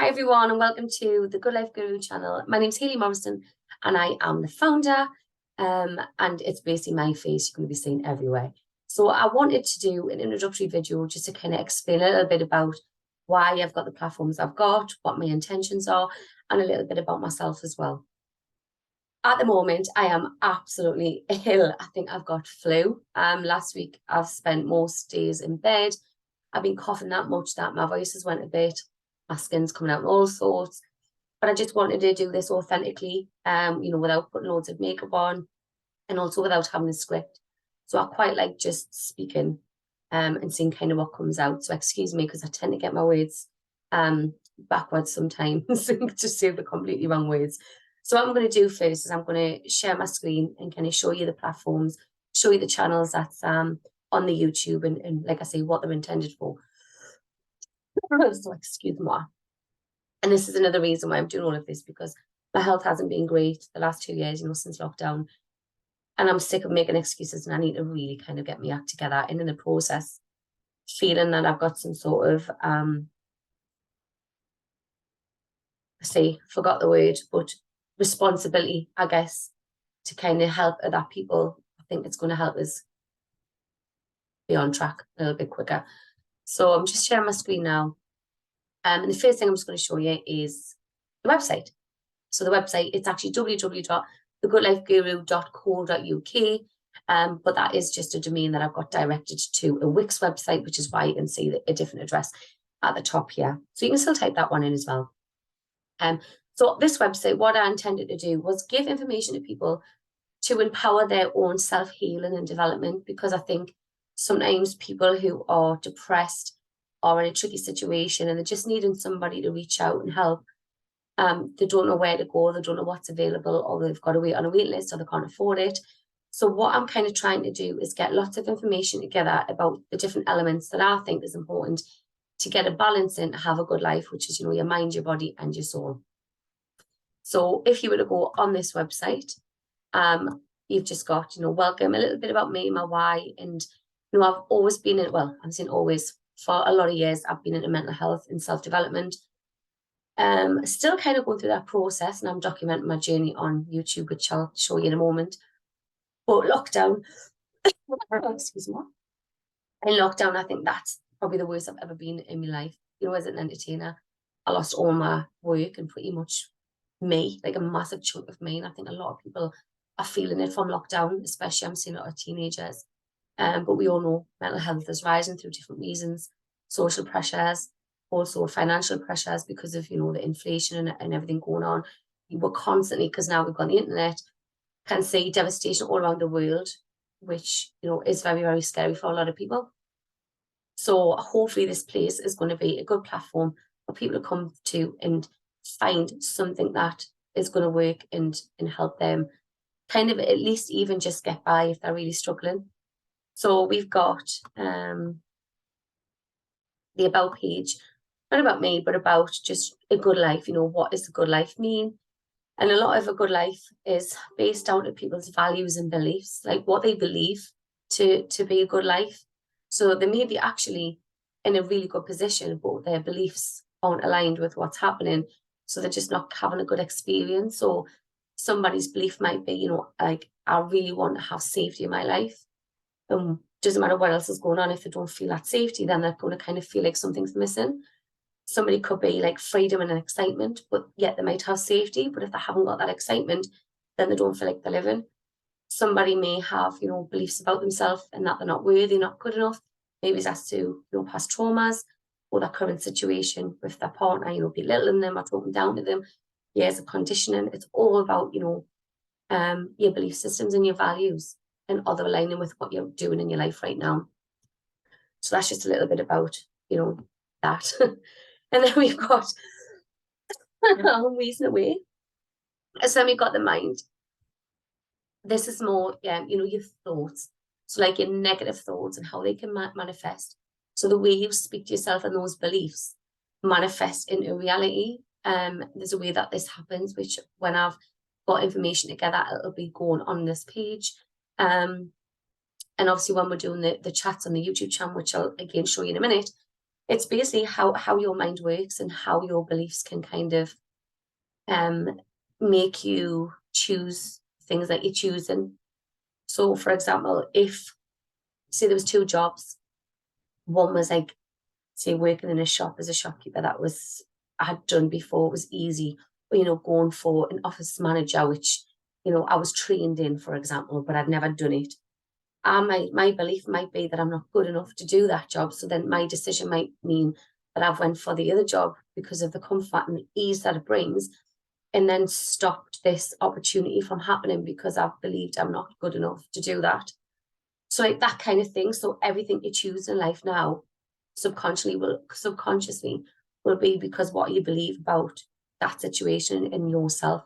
Hi everyone, and welcome to the Good Life Guru channel. My name's Hayley Morrison and I am the founder, and it's basically my face you're going to be seeing everywhere. So I wanted to do an introductory video just to kind of explain a little bit about why I've got the platforms I've got, what my intentions are, and a little bit about myself as well. At the moment, I am absolutely ill. I think I've got flu. Last week I've spent most days in bed. I've been coughing that much that my voice has went a bit. My skin's coming out in all sorts, but I just wanted to do this authentically, without putting loads of makeup on and also without having a script. So I quite like just speaking and seeing kind of what comes out. So excuse me, because I tend to get my words backwards sometimes to say the completely wrong words. So what I'm going to do first is I'm going to share my screen and kind of show you the platforms, show you the channels that's on the YouTube and like I say, what they're intended for. So excuse me. And this is another reason why I'm doing all of this, because my health hasn't been great the last 2 years, since lockdown. And I'm sick of making excuses and I need to really kind of get my act together. And in the process, feeling that I've got some sort of, forgot the word, but responsibility, I guess, to kind of help other people. I think it's going to help us be on track a little bit quicker. So I'm just sharing my screen now. And the first thing I'm just going to show you is the website. So the website, it's actually www.thegoodlifeguru.co.uk. But that is just a domain that I've got directed to a Wix website, which is why you can see a different address at the top here. So you can still type that one in as well. So this website, what I intended to do was give information to people to empower their own self-healing and development, because I think sometimes people who are depressed are in a tricky situation and they're just needing somebody to reach out and help. They don't know where to go, they don't know what's available, or they've got to wait on a wait list or they can't afford it. So what I'm kind of trying to do is get lots of information together about the different elements that I think is important to get a balance in to have a good life, which is, your mind, your body, and your soul. So if you were to go on this website, you've just got, welcome, a little bit about me, my why, and, I've always been in, well, I'm saying always, for a lot of years, I've been into mental health and self-development. Still kind of going through that process, and I'm documenting my journey on YouTube, which I'll show you in a moment. But lockdown, excuse me, in lockdown, I think that's probably the worst I've ever been in my life. As an entertainer, I lost all my work and pretty much me, like a massive chunk of me. And I think a lot of people are feeling it from lockdown, especially I'm seeing a lot of teenagers. But we all know mental health is rising through different reasons, social pressures, also financial pressures because of, the inflation and everything going on. We're constantly, because now we've got the internet, can see devastation all around the world, which, is very, very scary for a lot of people. So hopefully this place is going to be a good platform for people to come to and find something that is going to work and help them kind of at least even just get by if they're really struggling. So we've got the about page, not about me, but about just a good life. What does a good life mean? And a lot of a good life is based out of people's values and beliefs, like what they believe to be a good life. So they may be actually in a really good position, but their beliefs aren't aligned with what's happening. So they're just not having a good experience. So somebody's belief might be, like, I really want to have safety in my life. Doesn't matter what else is going on. If they don't feel that safety, then they're going to kind of feel like something's missing. Somebody could be like freedom and excitement, but yet they might have safety. But if they haven't got that excitement, then they don't feel like they're living. Somebody may have, beliefs about themselves and that they're not worthy, not good enough. Maybe that's to, past traumas or their current situation with their partner, belittling them or talking down to them. Years of conditioning. It's all about, your belief systems and your values, and other aligning with what you're doing in your life right now. So that's just a little bit about, that. And then we've got reason away. So then we've got the mind. This is more, your thoughts. So like your negative thoughts and how they can manifest. So the way you speak to yourself and those beliefs manifest into reality. There's a way that this happens, which when I've got information together, it'll be going on this page. And obviously when we're doing the chats on the YouTube channel, which I'll again show you in a minute, it's basically how your mind works and how your beliefs can kind of make you choose things that you're choosing. So for example, if say there was 2 jobs, one was like, say, working in a shop as a shopkeeper, that was I had done before, it was easy, or, you know, going for an office manager, which, you know, I was trained in, for example, but I'd never done it. My belief might be that I'm not good enough to do that job. So then my decision might mean that I've went for the other job because of the comfort and the ease that it brings, and then stopped this opportunity from happening because I've believed I'm not good enough to do that. So like that kind of thing. So everything you choose in life now subconsciously will be because what you believe about that situation and yourself.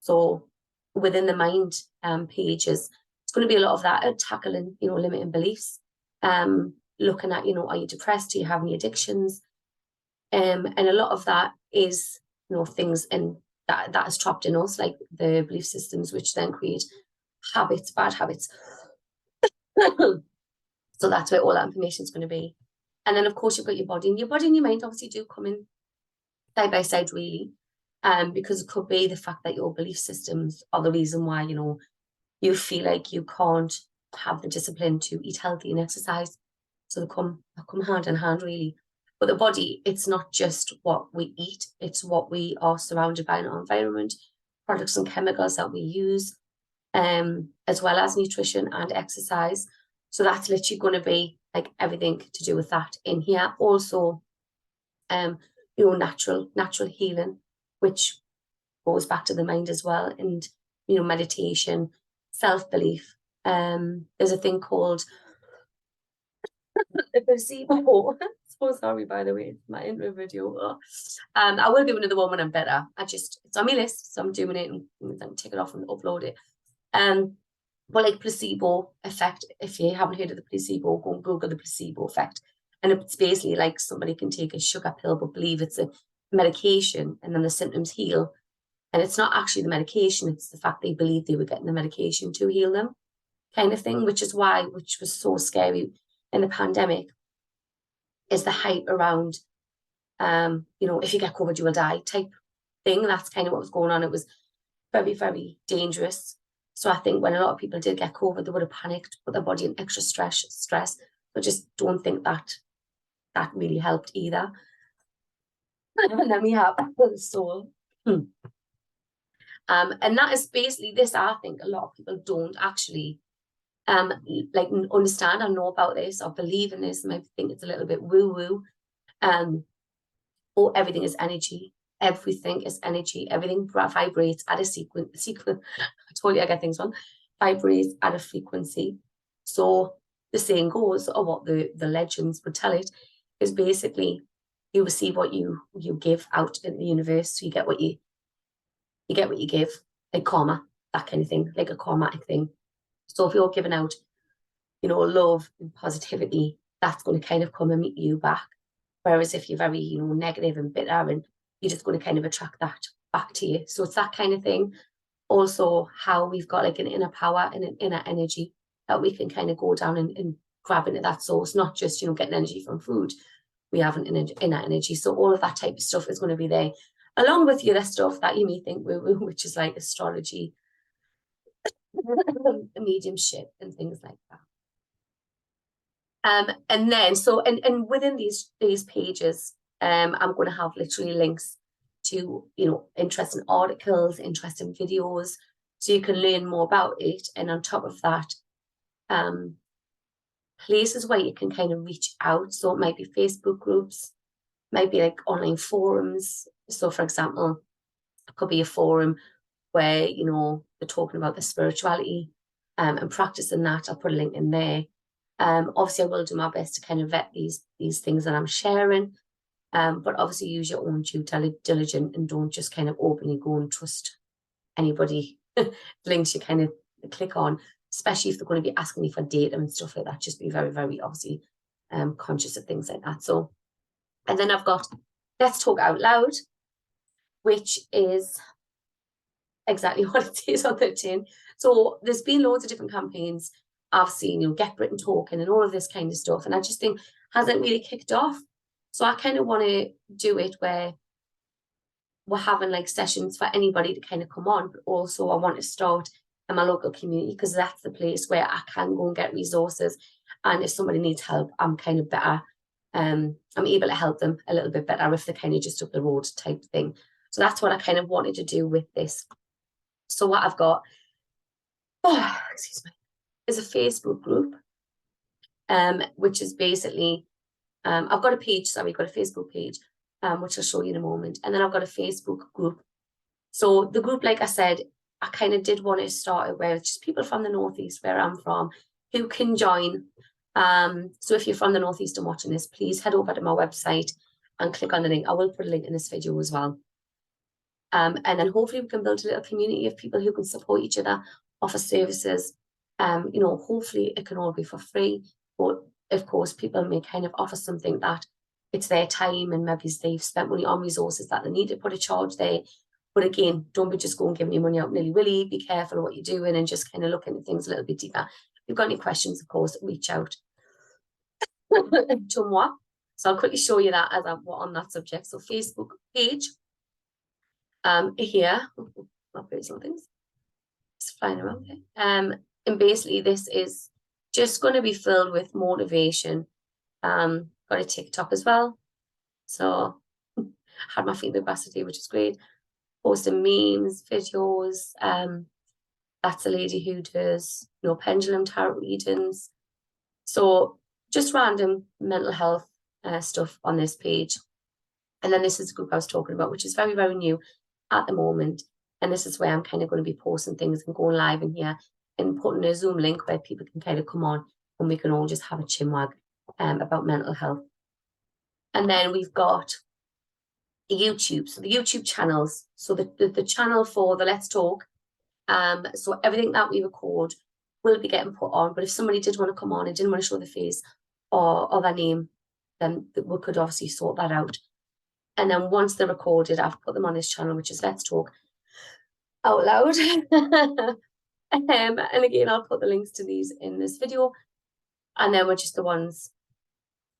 So within the mind pages, it's going to be a lot of that tackling, you know, limiting beliefs, looking at, you know, are you depressed? Do you have any addictions? And a lot of that is, you know, things and that is trapped in us, like the belief systems, which then create habits, bad habits. So that's where all that information is going to be. And then, of course, you've got your body, and your body and your mind obviously do come in side by side, really, because it could be the fact that your belief systems are the reason why, you know, you feel like you can't have the discipline to eat healthy and exercise. So they come hand in hand, really. But the body, it's not just what we eat, it's what we are surrounded by in our environment, products and chemicals that we use, as well as nutrition and exercise. So that's literally going to be like everything to do with that in here. Also, you know, natural healing, which goes back to the mind as well, and, you know, meditation, self-belief. There's a thing called the placebo. So sorry, by the way, it's my intro video. I will do another one when I'm better. It's on my list, so I'm doing it and then take it off and upload it. But like placebo effect, if you haven't heard of the placebo, go and Google the placebo effect. And it's basically like somebody can take a sugar pill but believe it's a medication, and then the symptoms heal. And it's not actually the medication, it's the fact they believe they were getting the medication to heal them, kind of thing, which was so scary in the pandemic, is the hype around, you know, if you get COVID, you will die type thing. That's kind of what was going on. It was very, very dangerous. So I think when a lot of people did get COVID, they would have panicked, put their body in extra stress. I just don't think that really helped either. And then we have the soul. And that is basically this. I think a lot of people don't actually like understand or know about this or believe in this, and I think it's a little bit woo-woo. Or everything is energy. Everything is energy. Everything vibrates at a sequence. I told you I get things wrong. Vibrates at a frequency. So the saying goes, or what the legends would tell it, is basically you receive what you give out in the universe. So you get what you give, like karma, that kind of thing, like a karmatic thing. So if you're giving out, you know, love and positivity, that's going to kind of come and meet you back. Whereas if you're very, you know, negative and bitter, and you're just going to kind of attract that back to you. So it's that kind of thing. Also, how we've got like an inner power and an inner energy that we can kind of go down and grab into that source, not just, you know, getting energy from food. We have an inner energy. So all of that type of stuff is going to be there, along with the other stuff that you may think woo-woo, which is like astrology, mediumship, and things like that. And then and within these pages, I'm going to have literally links to, you know, interesting articles, interesting videos, so you can learn more about it. And on top of that, places where you can kind of reach out. So it might be Facebook groups, might be like online forums. So for example, it could be a forum where, you know, they're talking about the spirituality and practicing that. I'll put a link in there. Obviously I will do my best to kind of vet these things that I'm sharing, but obviously use your own due diligence and don't just kind of openly go and trust anybody links you kind of click on, especially if they're going to be asking you for data and stuff like that. Just be very, very obviously conscious of things like that. So, and then I've got Let's Talk Out Loud, which is exactly what it says on the tin. So there's been loads of different campaigns I've seen, you know, Get Britain Talking and all of this kind of stuff. And I just think hasn't really kicked off. So I kind of want to do it where we're having like sessions for anybody to kind of come on, but also I want to start in my local community, because that's the place where I can go and get resources. And if somebody needs help, I'm kind of better. I'm able to help them a little bit better if they're kind of just up the road type thing. So that's what I kind of wanted to do with this. So what I've got, excuse me, is a Facebook group, which is basically, I've got a page, sorry, got a Facebook page, which I'll show you in a moment. And then I've got a Facebook group. So the group, like I said, I kind of did want to start it where it's just people from the Northeast, where I'm from, who can join. So if you're from the Northeast and watching this, please head over to my website and click on the link. I will put a link in this video as well. And then hopefully we can build a little community of people who can support each other, offer services. You know, hopefully it can all be for free, but of course people may kind of offer something that it's their time, and maybe they've spent money on resources that they need to put a charge there. But again, don't be just going giving your money out willy-willy. Be careful of what you're doing and just kind of look into things a little bit deeper. If you've got any questions, of course, reach out to moi. So I'll quickly show you that as I'm on that subject. So Facebook page, here, I'll put some things. It's flying around here. And basically this is just going to be filled with motivation. Got a TikTok as well. So had my feet in the grass today, which is great. Posting memes, videos. That's a lady who does, you know, pendulum tarot readings. So just random mental health stuff on this page. And then this is the group I was talking about, which is very, very new at the moment. And this is where I'm kind of going to be posting things and going live in here and putting a Zoom link where people can kind of come on and we can all just have a chinwag about mental health. And then we've got YouTube. So the YouTube channels. So the channel for the Let's Talk. So everything that we record will be getting put on. But if somebody did want to come on and didn't want to show their face or their name, then we could obviously sort that out. And then once they're recorded, I've put them on this channel, which is Let's Talk Out Loud. And again, I'll put the links to these in this video. And then we're just the ones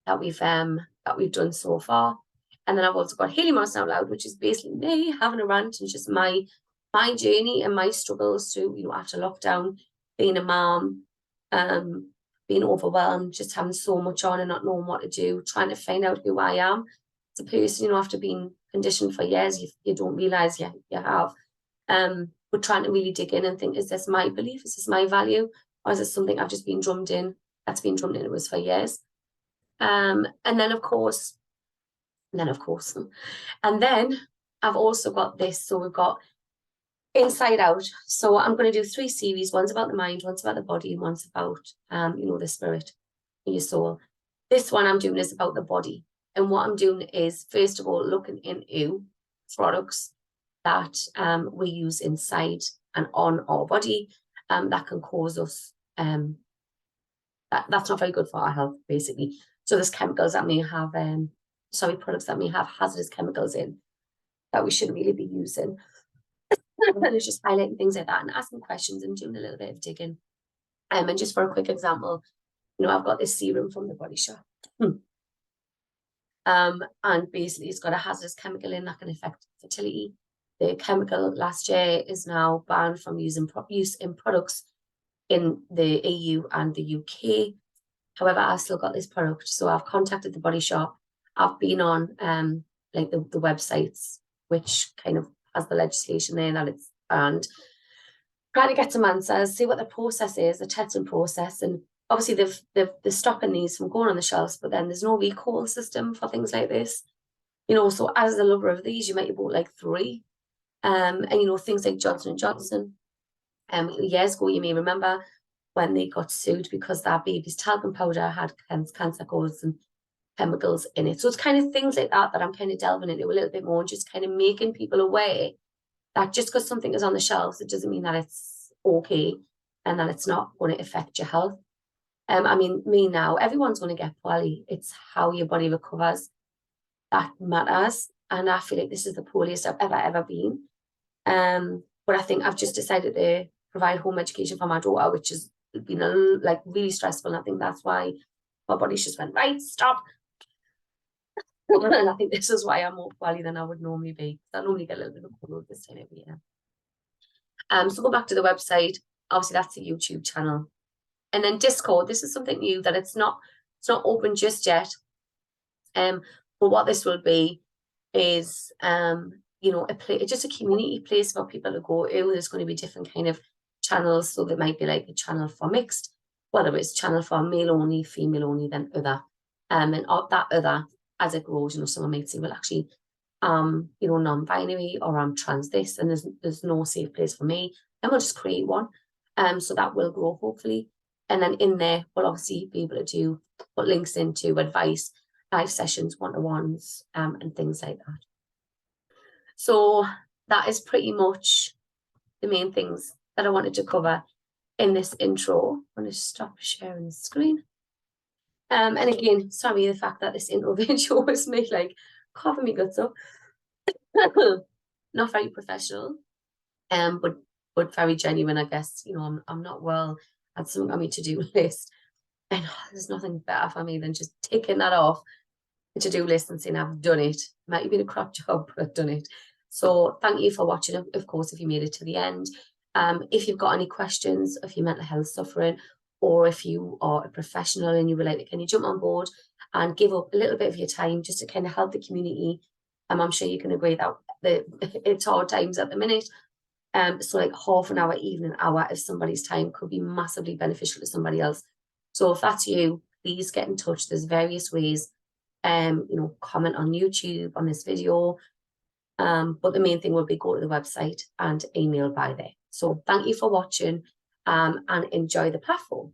that we've done so far. And then I've also got Haley Moss Out Loud, which is basically me having a rant and just my journey and my struggles through, you know, after lockdown, being a mom, being overwhelmed, just having so much on and not knowing what to do, trying to find out who I am as a person, you know, after being conditioned for years, you don't realize you have. But trying to really dig in and think, is this my belief? Is this my value? Or is this something I've just been drummed in? That's been drummed in, it was for years. And then of course, I've also got this. So we've got Inside Out. So I'm going to do 3 series. One's about the mind, one's about the body, and one's about, you know, the spirit and your soul. This one I'm doing is about the body. And what I'm doing is, first of all, looking into products that we use inside and on our body that can cause us, that's not very good for our health, basically. So there's chemicals that may have, products that may have hazardous chemicals in that we shouldn't really be using. And it's just highlighting things like that and asking questions and doing a little bit of digging. And just for a quick example, you know, I've got this serum from the Body Shop. And basically it's got a hazardous chemical in that can affect fertility. The chemical last year is now banned from use in products in the EU and the UK. However, I've still got this product. So I've contacted the Body Shop. I've been on like the websites, which kind of has the legislation there that it's banned. Trying to get some answers, see what the process is, the testing process. And obviously they're stopping these from going on the shelves, but then there's no recall system for things like this. You know, so as a lover of these, you might have bought like 3. And you know, things like Johnson & Johnson. Years ago, you may remember when they got sued because their baby's talcum powder had cancer causing chemicals in it. So it's kind of things like that I'm kind of delving into a little bit more, just kind of making people aware that just because something is on the shelves, it doesn't mean that it's okay and that it's not going to affect your health. I mean, me now, everyone's going to get poorly. It's how your body recovers that matters. And I feel like this is the poorest I've ever been. But I think I've just decided to provide home education for my daughter, which has been like really stressful. And I think that's why my body just went, right, stop. And I think this is why I'm more poorly than I would normally be. I normally get a little bit of cold this time every year. So go back to the website. Obviously, that's the YouTube channel. And then Discord, this is something new that it's not open just yet. But what this will be is you know, just a community place for people to go to. There's going to be different kind of channels. So there might be like a channel for mixed, whether it's channel for male only, female only, then other. And that other, as it grows, you know, someone might say, well, actually, you know, non-binary, or I'm trans this, and there's no safe place for me. And we'll just create one. So that will grow, hopefully. And then in there, we'll obviously be able to put links into advice, live sessions, one-to-ones, and things like that. So that is pretty much the main things that I wanted to cover in this intro. I'm going to stop sharing the screen. And again, sorry the fact that this intro video was me like coughing my guts up. Not very professional, but very genuine, I guess. You know, I'm not well at something on my to-do list. And there's nothing better for me than just taking that off the to-do list and saying I've done it. Might have been a crap job, but I've done it. So thank you for watching, of course, if you made it to the end. If you've got any questions, if you're mental health suffering, or if you are a professional and you would like to kind of jump on board and give up a little bit of your time just to kind of help the community, I'm sure you can agree that it's hard times at the minute. So like half an hour, even an hour of somebody's time could be massively beneficial to somebody else. So if that's you, please get in touch. There's various ways. You know, comment on YouTube on this video. But the main thing will be go to the website and email by there. So thank you for watching, and enjoy the platform.